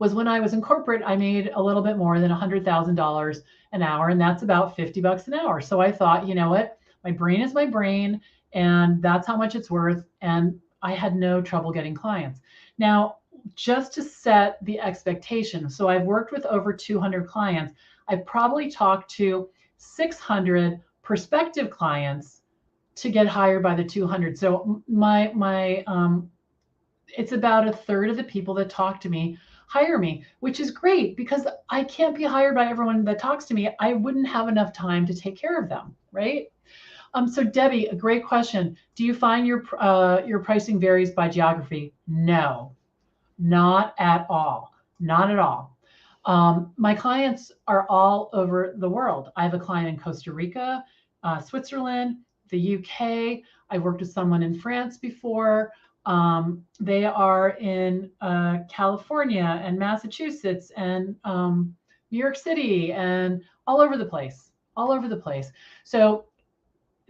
was, when I was in corporate, I made a little bit more than $100,000 an hour, and that's about $50 an hour. So I thought, you know what, my brain is my brain, and that's how much it's worth. And I had no trouble getting clients. Now, just to set the expectation, so I've worked with over 200 clients. I've probably talked to 600 prospective clients to get hired by the 200. So it's about a third of the people that talk to me hire me, which is great, because I can't be hired by everyone that talks to me. I wouldn't have enough time to take care of them, right? So Debbie, a great question. Do you find your pricing varies by geography? No, not at all. Not at all. My clients are all over the world. I have a client in Costa Rica, Switzerland, the UK. I worked with someone in France before. They are in California and Massachusetts and New York City and all over the place. all over the place. So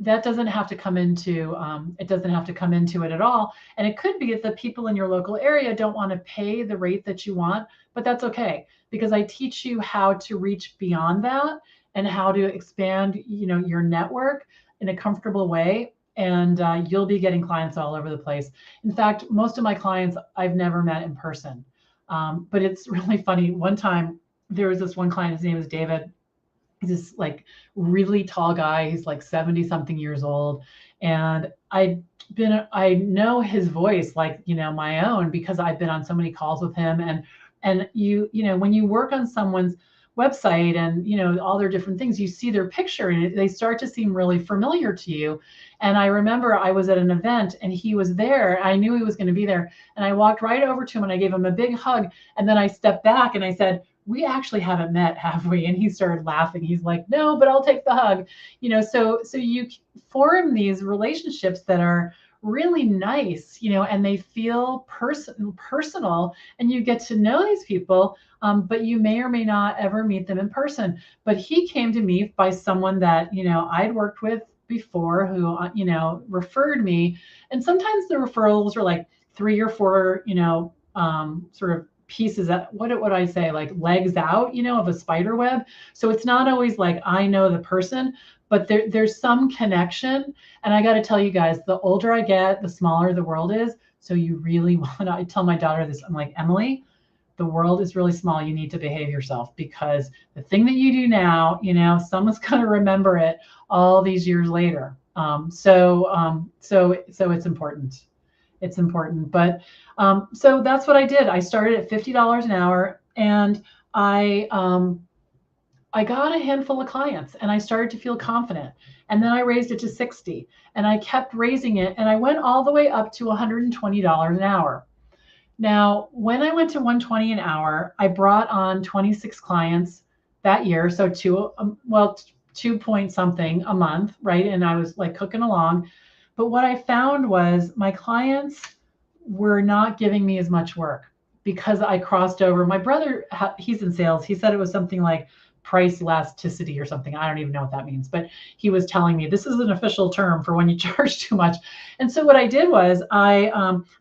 that doesn't have to come into it doesn't have to come into it at all. And it could be that the people in your local area don't want to pay the rate that you want, but that's okay, because I teach you how to reach beyond that and how to expand, your network in a comfortable way. And you'll be getting clients all over the place. In fact, most of my clients I've never met in person. But it's really funny. One time there was this one client, his name is David. He's this like really tall guy. He's like 70 something years old. And I know his voice like, my own, because I've been on so many calls with him. And when you work on someone's website and, all their different things, you see their picture and they start to seem really familiar to you. And I remember I was at an event and he was there. I knew he was going to be there. And I walked right over to him and I gave him a big hug. And then I stepped back and I said, we actually haven't met, have we? And he started laughing. He's like, no, but I'll take the hug. So you form these relationships that are really nice, and they feel personal, and you get to know these people, but you may or may not ever meet them in person. But he came to me by someone that, I'd worked with before, who, referred me. And sometimes the referrals are like 3 or 4, sort of pieces that, what would I say, like legs out, of a spider web. So it's not always like I know the person, but there's some connection. And I got to tell you guys, the older I get, the smaller the world is. So you really want to, I tell my daughter this, I'm like, Emily, the world is really small. You need to behave yourself, because the thing that you do now, someone's going to remember it all these years later. So it's important. It's important. But so that's what I did. I started at $50 an hour, and I got a handful of clients, and I started to feel confident. And then I raised it to 60, and I kept raising it, and I went all the way up to $120 an hour. Now, when I went to 120 an hour, I brought on 26 clients that year. So 2 point something a month, right? And I was like cooking along. But what I found was my clients were not giving me as much work, because I crossed over. My brother, he's in sales. He said it was something like price elasticity or something. I don't even know what that means, but he was telling me this is an official term for when you charge too much. And so what I did was I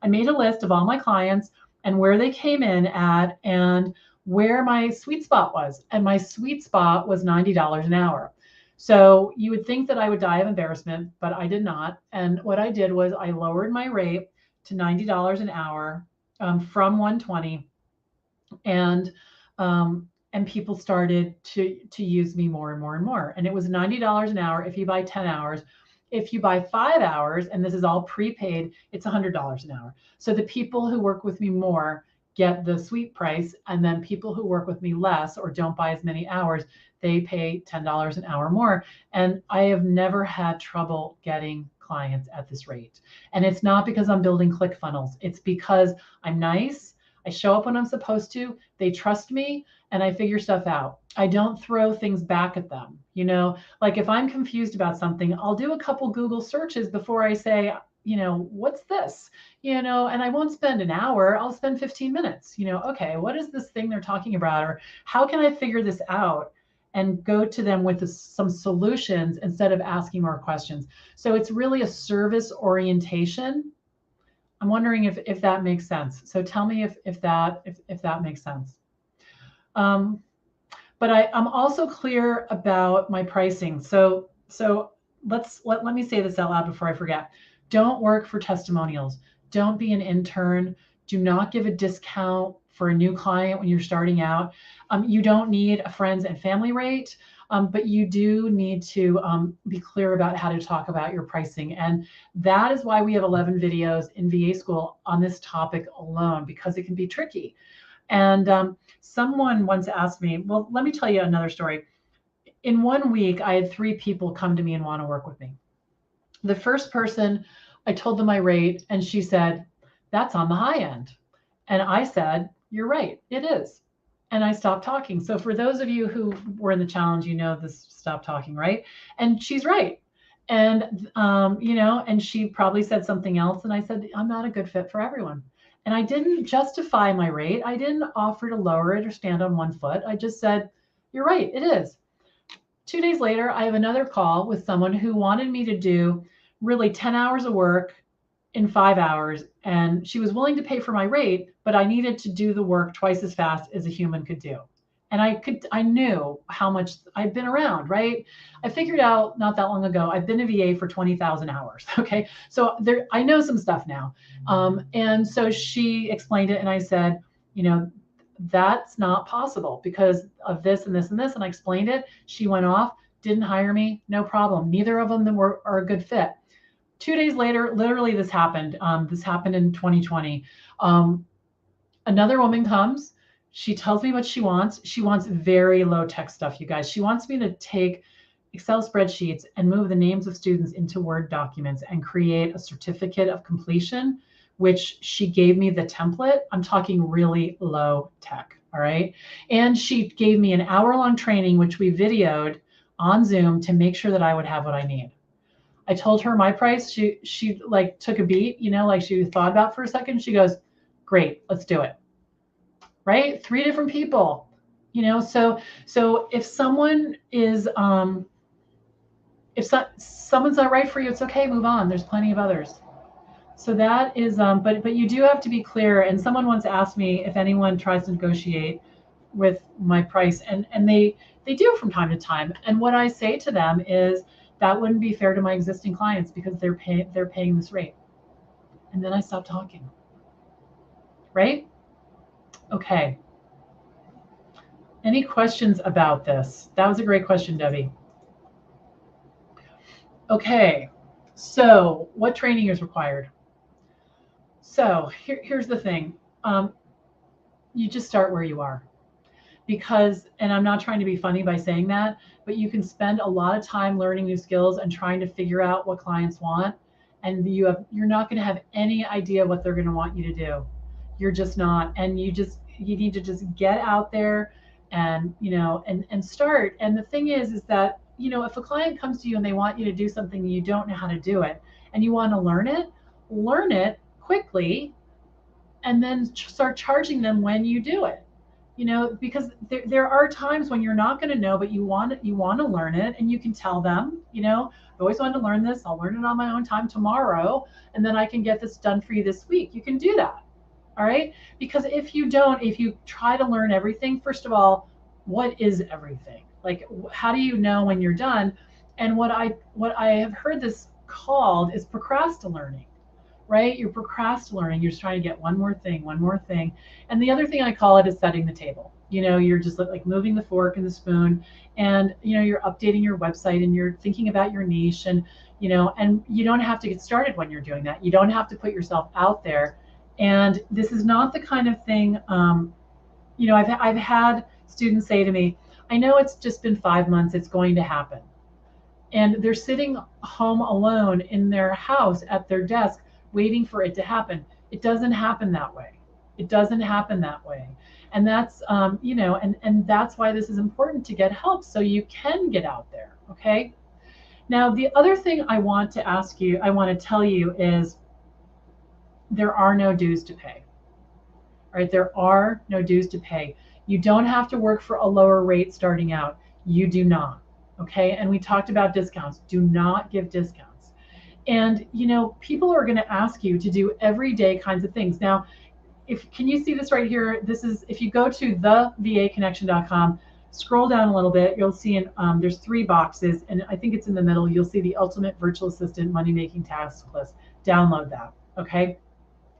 made a list of all my clients and where they came in at and where my sweet spot was. And my sweet spot was $90 an hour. So you would think that I would die of embarrassment, but I did not. And what I did was I lowered my rate to $90 an hour from 120, and people started to use me more and more and more. And it was $90 an hour if you buy 10 hours. If you buy 5 hours, and this is all prepaid, it's $100 an hour. So the people who work with me more get the sweet price, and then people who work with me less or don't buy as many hours, they pay $10 an hour more. And I have never had trouble getting clients at this rate. And it's not because I'm building ClickFunnels. It's because I'm nice. I show up when I'm supposed to. They trust me, and I figure stuff out. I don't throw things back at them. Like if I'm confused about something, I'll do a couple Google searches before I say, what's this? And I won't spend an hour. I'll spend 15 minutes. Okay, what is this thing they're talking about? Or how can I figure this out? And go to them with some solutions instead of asking more questions. So it's really a service orientation. I'm wondering if that makes sense. So tell me if that makes sense. But I'm also clear about my pricing. So let me say this out loud before I forget. Don't work for testimonials. Don't be an intern. Do not give a discount for a new client when you're starting out. You don't need a friends and family rate, but you do need to be clear about how to talk about your pricing. And that is why we have 11 videos in VA School on this topic alone, because it can be tricky. And someone once asked me, well, let me tell you another story. In 1 week, I had 3 people come to me and want to work with me. The first person, I told them my rate, and she said, that's on the high end. And I said, you're right, it is. And I stopped talking. So for those of you who were in the challenge, this stop talking, right? And she's right. And, and she probably said something else. And I said, I'm not a good fit for everyone. And I didn't justify my rate. I didn't offer to lower it or stand on one foot. I just said, you're right, it is. 2 days later, I have another call with someone who wanted me to do really 10 hours of work in 5 hours. And she was willing to pay for my rate, but I needed to do the work twice as fast as a human could do. And I knew how much I've been around, right? I figured out not that long ago, I've been a VA for 20,000 hours. Okay. So I know some stuff now. And so she explained it and I said, you know, that's not possible because of this and this and this. And I explained it. She went off, didn't hire me, no problem. Neither of them are a good fit. 2 days later, literally this happened. This happened in 2020. Another woman comes. She tells me what she wants. She wants very low tech stuff, you guys. She wants me to take Excel spreadsheets and move the names of students into Word documents and create a certificate of completion, which she gave me the template. I'm talking really low tech. All right. And she gave me an hour-long training, which we videoed on Zoom to make sure that I would have what I need. I told her my price. She like took a beat, like she thought about for a second. She goes, "Great, let's do it." Right? 3 different people, so if someone is if someone's not right for you, it's okay, move on. There's plenty of others. So that is but you do have to be clear. And someone once asked me if anyone tries to negotiate with my price, and they do from time to time. And what I say to them is that wouldn't be fair to my existing clients because they're paying this rate. And then I stop talking. Right? Okay. Any questions about this? That was a great question, Debbie. Okay. So what training is required? So here's the thing. You just start where you are. Because, and I'm not trying to be funny by saying that, but you can spend a lot of time learning new skills and trying to figure out what clients want. And you're not going to have any idea what they're going to want you to do. You're just not. And you need to just get out there and, and start. And the thing is that, if a client comes to you and they want you to do something and you don't know how to do it and you want to learn it quickly and then start charging them when you do it. Because there are times when you're not going to know, but you want to learn it, and you can tell them, I always wanted to learn this. I'll learn it on my own time tomorrow, and then I can get this done for you this week. You can do that. All right. Because if you try to learn everything, first of all, what is everything? Like, how do you know when you're done? And what I have heard this called is procrastinating. Right? You're procrastinating. You're just trying to get one more thing. And the other thing I call it is setting the table. You're just like moving the fork and the spoon, and, you're updating your website and you're thinking about your niche, and, and you don't have to get started when you're doing that. You don't have to put yourself out there. And this is not the kind of thing, I've had students say to me, I know it's just been 5 months, it's going to happen. And they're sitting home alone in their house at their desk waiting for it to happen. It doesn't happen that way. And that's, and that's why this is important to get help so you can get out there. Okay. Now, the other thing I want to tell you is there are no dues to pay. All right. There are no dues to pay. You don't have to work for a lower rate starting out. You do not. Okay. And we talked about discounts. Do not give discounts. And, people are going to ask you to do everyday kinds of things. Now, can you see this right here? This is, if you go to thevaconnection.com, scroll down a little bit, you'll see there's 3 boxes, and I think it's in the middle. You'll see the Ultimate Virtual Assistant Money Making Task List. Download that, okay?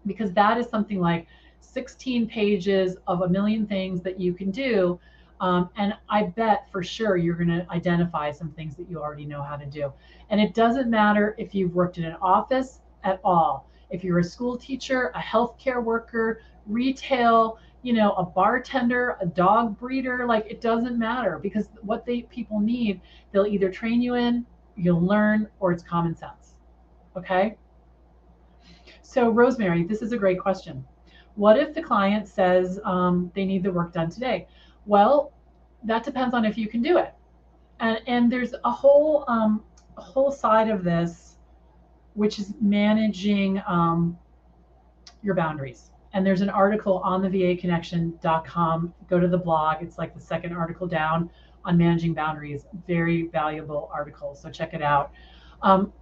Because that is something like 16 pages of a million things that you can do. And I bet for sure you're going to identify some things that you already know how to do. And it doesn't matter if you've worked in an office at all. If you're a school teacher, a healthcare worker, retail, a bartender, a dog breeder, like, it doesn't matter, because what people need, they'll either train you in, you'll learn, or it's common sense. Okay? So Rosemary, this is a great question. What if the client says they need the work done today? Well, that depends on if you can do it. And there's a whole side of this, which is managing your boundaries. And there's an article on the vaconnection.com. Go to the blog. It's like the second article down, on managing boundaries. Very valuable article, so check it out.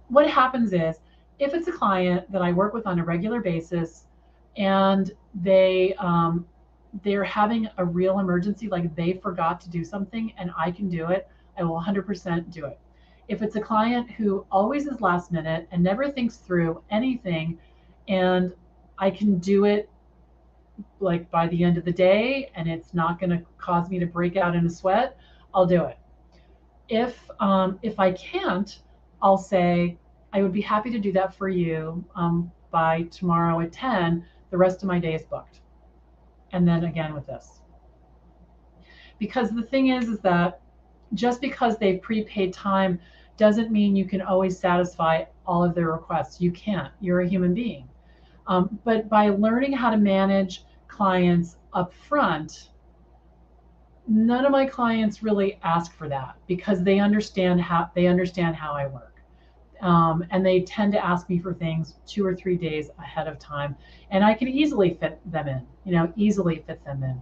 What happens is, if it's a client that I work with on a regular basis and they're having a real emergency, like they forgot to do something and I can do it, I will 100% do it. If it's a client who always is last minute and never thinks through anything, and I can do it like by the end of the day and it's not going to cause me to break out in a sweat, I'll do it. If I can't, I'll say I would be happy to do that for you by tomorrow at 10. The rest of my day is booked. And then again with this. Because the thing is that just because they've prepaid time doesn't mean you can always satisfy all of their requests. You can't. You're a human being. But by learning how to manage clients up front, none of my clients really ask for that because they understand how I work. And they tend to ask me for things 2 or 3 days ahead of time, and I can easily fit them in, easily fit them in.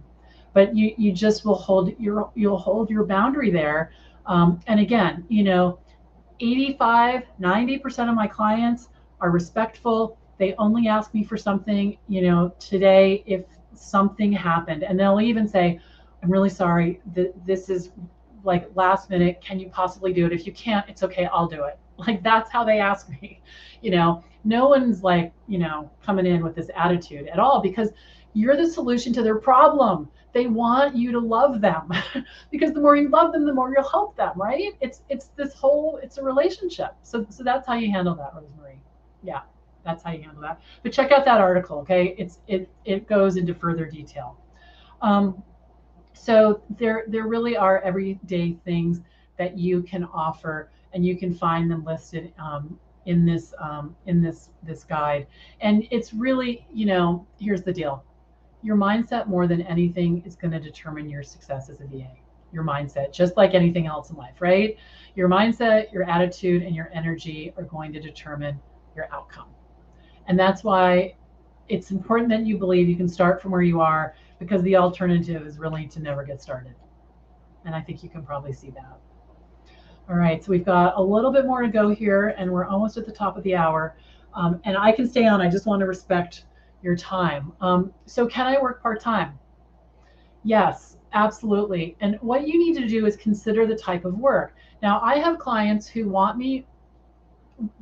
But you just will you'll hold your boundary there. And again, 85, 90% of my clients are respectful. They only ask me for something, today if something happened, and they'll even say, I'm really sorry, this is like last minute. Can you possibly do it? If you can't, it's okay, I'll do it. Like that's how they ask me. No one's like, coming in with this attitude at all, because you're the solution to their problem. They want you to love them because the more you love them, the more you'll help them, right? It's a relationship. So that's how you handle that, Rosemary. Yeah, that's how you handle that. But check out that article, okay? It goes into further detail. So there really are everyday things that you can offer, and you can find them listed in this guide. And it's really, here's the deal. Your mindset more than anything is going to determine your success as a VA. Your mindset, just like anything else in life, right? Your mindset, your attitude, and your energy are going to determine your outcome. And that's why it's important that you believe you can start from where you are, because the alternative is really to never get started. And I think you can probably see that. All right, so we've got a little bit more to go here, and we're almost at the top of the hour. And I can stay on. I just want to respect your time. So can I work part-time? Yes, absolutely. And what you need to do is consider the type of work. Now, I have clients who want me,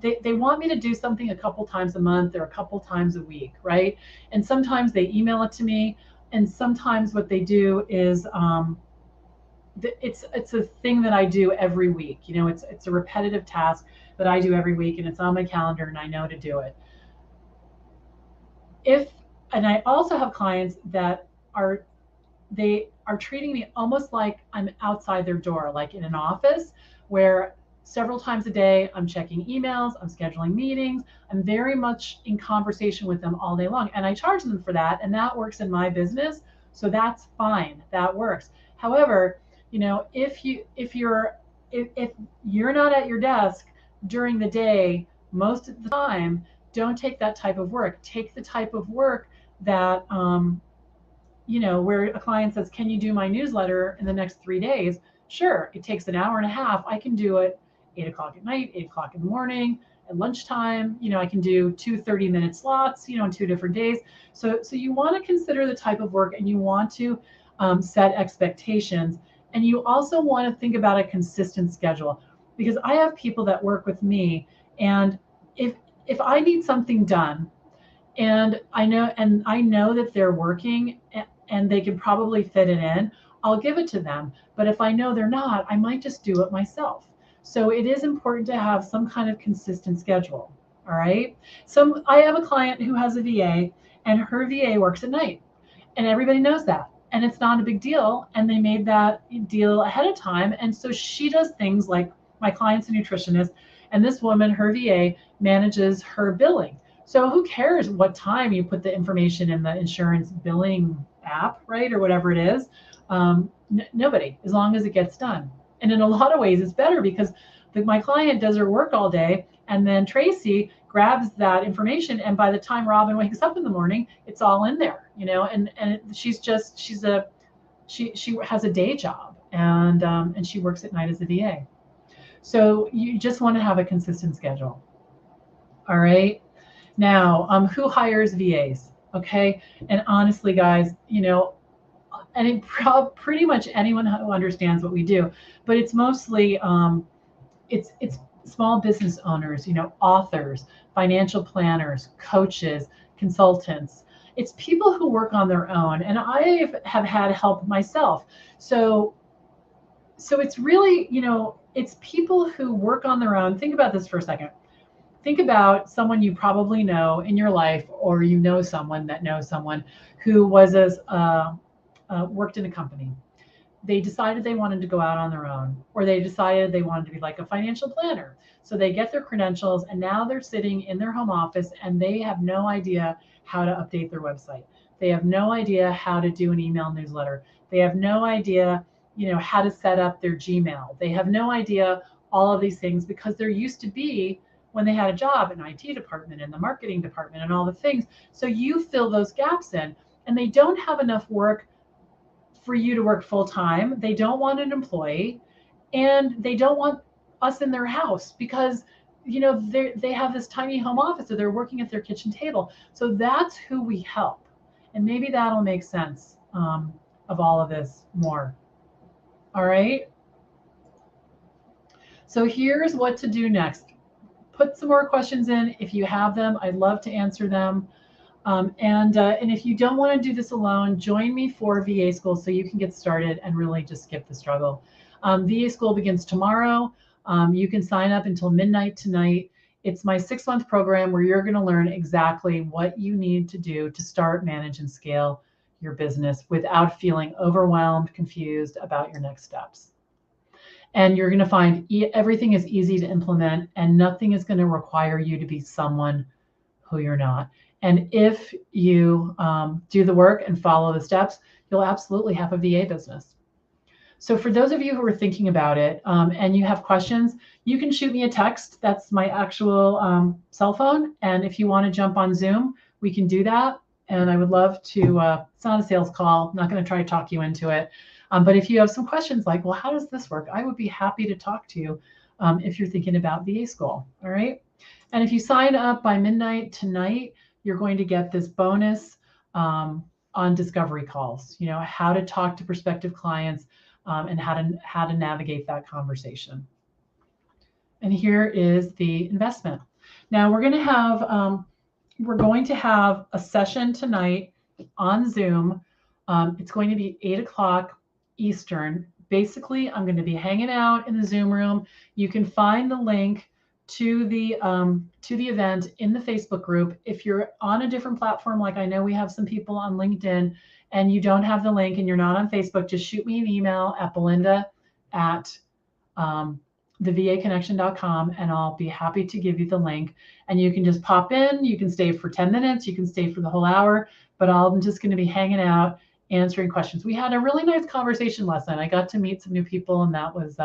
they want me to do something a couple times a month or a couple times a week, right? And sometimes they email it to me, and sometimes what they do is it's a thing that I do every week. It's a repetitive task that I do every week, and it's on my calendar, and I know to do it. And I also have clients that are treating me almost like I'm outside their door, like in an office, where several times a day I'm checking emails, I'm scheduling meetings, I'm very much in conversation with them all day long, and I charge them for that, and that works in my business, so that's fine, that works. However, if you're not at your desk during the day most of the time, don't take that type of work. Take the type of work that where a client says, can you do my newsletter in the next 3 days? Sure, it takes an hour and a half. I can do it 8 o'clock at night, 8 o'clock in the morning, at lunchtime. I can do 2 30-minute slots, in 2 different days. So you want to consider the type of work, and you want to set expectations. And you also want to think about a consistent schedule, because I have people that work with me, and if I need something done, and I know that they're working and they can probably fit it in, I'll give it to them. But if I know they're not, I might just do it myself. So it is important to have some kind of consistent schedule. All right. So I have a client who has a VA, and her VA works at night, and everybody knows that. And it's not a big deal. And they made that deal ahead of time. And so she does things like, my client's a nutritionist, and this woman, her VA, manages her billing. So who cares what time you put the information in the insurance billing app, right? Or whatever it is. Nobody, as long as it gets done. And in a lot of ways, it's better, because my client does her work all day, and then Tracy grabs that information, and by the time Robin wakes up in the morning, it's all in there, and she has a day job, and she works at night as a VA. So you just want to have a consistent schedule. All right. Now, who hires VAs? Okay. And honestly, guys, and pretty much anyone who understands what we do, but it's mostly it's small business owners, authors, financial planners, coaches, consultants. It's people who work on their own, and I have had help myself. So it's really, it's people who work on their own. Think about this for a second. Think about someone you probably know in your life, or someone that knows someone who worked in a company. They decided they wanted to go out on their own, or they decided they wanted to be like a financial planner. So they get their credentials, and now they're sitting in their home office and they have no idea how to update their website. They have no idea how to do an email newsletter. They have no idea, how to set up their Gmail. They have no idea all of these things because they're used to be when they had a job in IT department, in the marketing department, and all the things. So you fill those gaps in, and they don't have enough work for you to work full time. They don't want an employee, and they don't want us in their house because they have this tiny home office, so they're working at their kitchen table. So that's who we help, and maybe that'll make sense of all of this more. All right. So here's what to do next. Put some more questions in if you have them. I'd love to answer them. And if you don't want to do this alone, join me for VA school so you can get started and really just skip the struggle. VA school begins tomorrow. You can sign up until midnight tonight. It's my 6-month program where you're going to learn exactly what you need to do to start, manage, and scale your business without feeling overwhelmed, confused about your next steps. And you're going to find everything is easy to implement, and nothing is going to require you to be someone who you're not. And if you do the work and follow the steps, you'll absolutely have a VA business. So for those of you who are thinking about it and you have questions, you can shoot me a text. That's my actual cell phone. And if you want to jump on Zoom, we can do that. And I would love to, it's not a sales call. I'm not going to try to talk you into it. But if you have some questions like, well, how does this work? I would be happy to talk to you if you're thinking about VA school. All right. And if you sign up by midnight tonight, you're going to get this bonus on discovery calls, how to talk to prospective clients and how to navigate that conversation. And here is the investment. Now we're going to have a session tonight on Zoom. It's going to be 8 o'clock Eastern. Basically, I'm going to be hanging out in the Zoom room. You can find the link to the event in the Facebook group. If you're on a different platform, like I know we have some people on LinkedIn, and you don't have the link and you're not on Facebook, just shoot me an email at belinda@thevaconnection.com, and I'll be happy to give you the link. And you can just pop in. You can stay for 10 minutes. You can stay for the whole hour. But I'm just going to be hanging out, answering questions. We had a really nice conversation last night. I got to meet some new people, and that was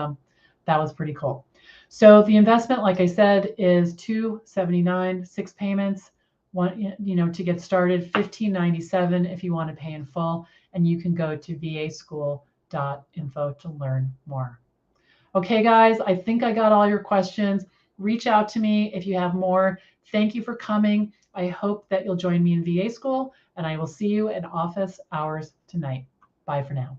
pretty cool. So the investment, like I said, is $279, 6 payments. To get started, $15.97 if you want to pay in full, and you can go to vaschool.info to learn more. Okay, guys, I think I got all your questions. Reach out to me if you have more. Thank you for coming. I hope that you'll join me in VA school, and I will see you in office hours tonight. Bye for now.